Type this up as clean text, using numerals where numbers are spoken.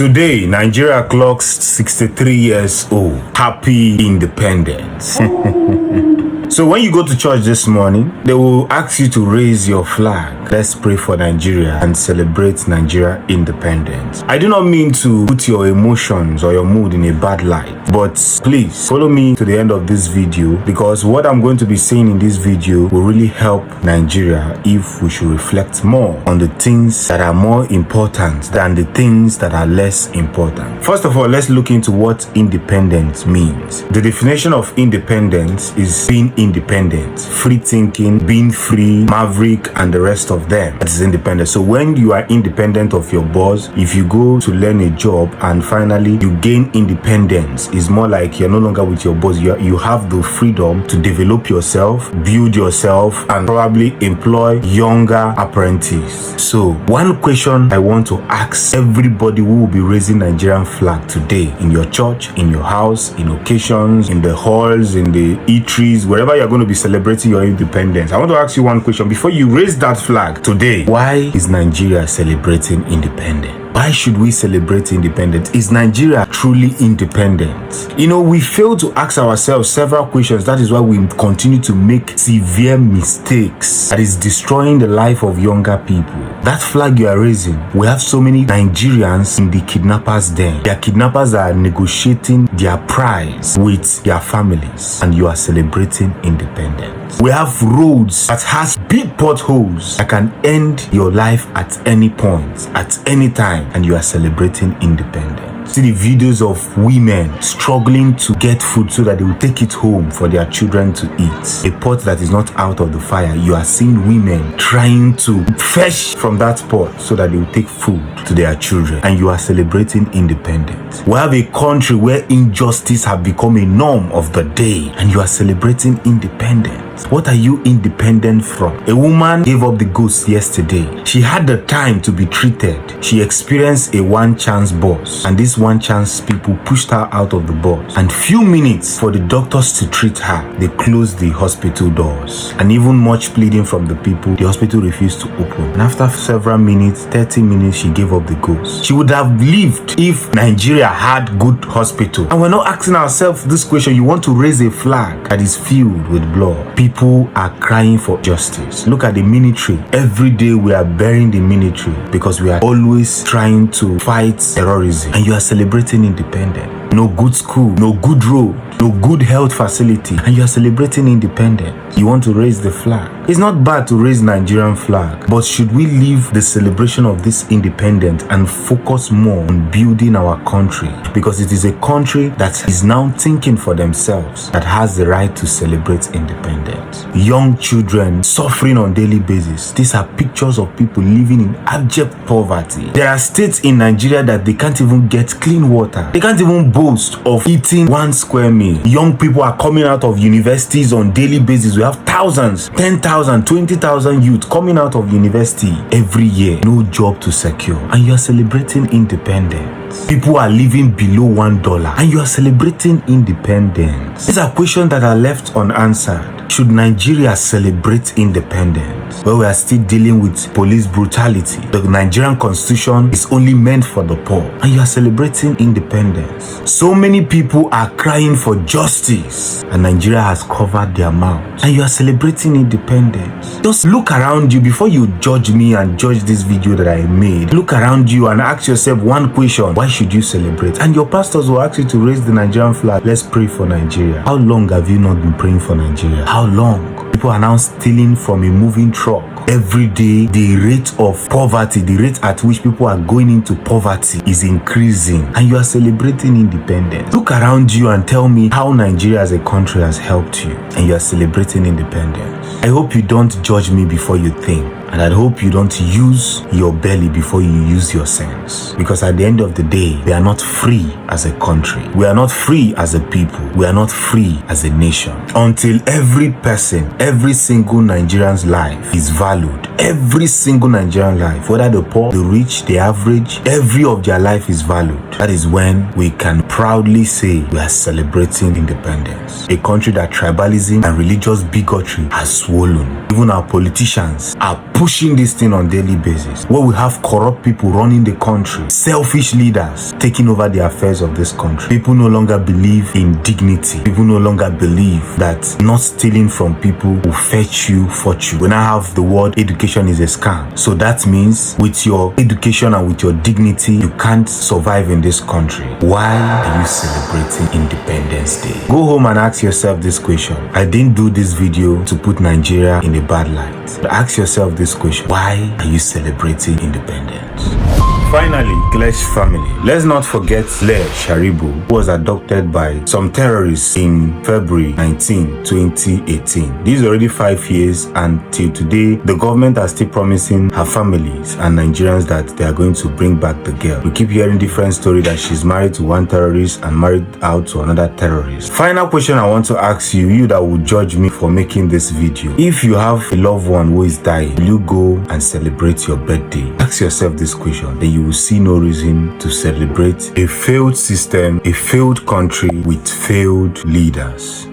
Today, Nigeria clocks 63 years old. Happy independence. So when you go to church this morning, they will ask you to raise your flag. Let's pray for Nigeria and celebrate Nigeria independence. I do not mean to put your emotions or your mood in a bad light, but please follow me to the end of this video, because what I'm going to be saying in this video will really help Nigeria if we should reflect more on the things that are more important than the things that are less important. First of all, let's look into what independence means. The definition of independence is being independent, free thinking, being free, maverick, and the rest of them. That is independent. So when you are independent of your boss, if you go to learn a job and finally you gain independence, it's more like you're no longer with your boss. You have the freedom to develop yourself, build yourself, and probably employ younger apprentices. So one question I want to ask everybody who will be raising Nigerian flag today, in your church, in your house, in occasions, in the halls, in the eateries, wherever you're going to be celebrating your independence, I want to ask you one question before you raise that flag today. Why is Nigeria celebrating independence? Why should we celebrate independence? Is Nigeria truly independent? You know, we fail to ask ourselves several questions. That is why we continue to make severe mistakes that is destroying the life of younger people. That flag you are raising, we have so many Nigerians in the kidnappers' den. Their kidnappers are negotiating their prize with their families, and you are celebrating independence. We have roads that has big potholes that can end your life at any point, at any time, and you are celebrating independence. See the videos of women struggling to get food so that they will take it home for their children to eat. A pot that is not out of the fire, you are seeing women trying to fetch from that pot so that they will take food to their children, and you are celebrating independence. We have a country where injustice have become a norm of the day, and you are celebrating independence. What are you independent from? A woman gave up the ghost yesterday. She had the time to be treated. She experienced a one-chance boss, and this one-chance people pushed her out of the boss. And few minutes for the doctors to treat her, they closed the hospital doors. And even much pleading from the people, the hospital refused to open. And after several minutes, 30 minutes, she gave up the ghost. She would have lived if Nigeria had good hospital. And we're not asking ourselves this question. You want to raise a flag that is filled with blood. People are crying for justice. Look at the military. Every day we are burying the military because we are always trying to fight terrorism, and you are celebrating independence. No good school, no good road, no good health facility, and you are celebrating independence. You want to raise the flag. It's not bad to raise Nigerian flag, but should we leave the celebration of this independence and focus more on building our country? Because it is a country that is now thinking for themselves that has the right to celebrate independence. Young children suffering on daily basis. These are pictures of people living in abject poverty. There are states in Nigeria that they can't even get clean water. They can't even boast of eating 1 square meal. Young people are coming out of universities on daily basis. We have thousands, 10,000, 20,000 youth coming out of university every year. No job to secure, and you are celebrating independence. People are living below $1, and you are celebrating independence. These are questions that are left unanswered. Should Nigeria celebrate independence? Well, we are still dealing with police brutality. The Nigerian constitution is only meant for the poor, and you are celebrating independence. So many people are crying for justice, and Nigeria has covered their mouths, and you are celebrating independence. Just look around you before you judge me and judge this video that I made. Look around you and ask yourself one question: why should you celebrate? And your pastors will ask you to raise the Nigerian flag. Let's pray for Nigeria. How long have you not been praying for Nigeria? How long? People are now stealing from a moving truck. Every day, the rate of poverty, the rate at which people are going into poverty is increasing, and you are celebrating independence. Look around you and tell me how Nigeria as a country has helped you, and you are celebrating independence. I hope you don't judge me before you think. And I hope you don't use your belly before you use your sense. Because at the end of the day, we are not free as a country. We are not free as a people. We are not free as a nation. Until every person, every single Nigerian's life is valued. every single Nigerian life, whether the poor, the rich, the average, every of their life is valued. That is when we can proudly say we are celebrating independence. A country that tribalism and religious bigotry has swollen. Even our politicians are pushing this thing on a daily basis, where we have corrupt people running the country, selfish leaders taking over the affairs of this country. People no longer believe in dignity. People no longer believe that not stealing from people will fetch you fortune. We now have the word education is a scam. So that means with your education and with your dignity, you can't survive in this country. Why are you celebrating Independence Day? Go home and ask yourself this question. I didn't do this video to put Nigeria in a bad light. But ask yourself this question. Why are you celebrating independence? Finally, Glesh family. Let's not forget Le Sharibu, who was abducted by some terrorists in February 19, 2018. This is already 5 years, and till today, the government are still promising her families and Nigerians that they are going to bring back the girl. We keep hearing different stories that she's married to one terrorist and married out to another terrorist. Final question I want to ask you, you that would judge me for making this video. If you have a loved one who is dying, will you go and celebrate your birthday? Ask yourself this question, then you will see no reason to celebrate a failed system, a failed country with failed leaders.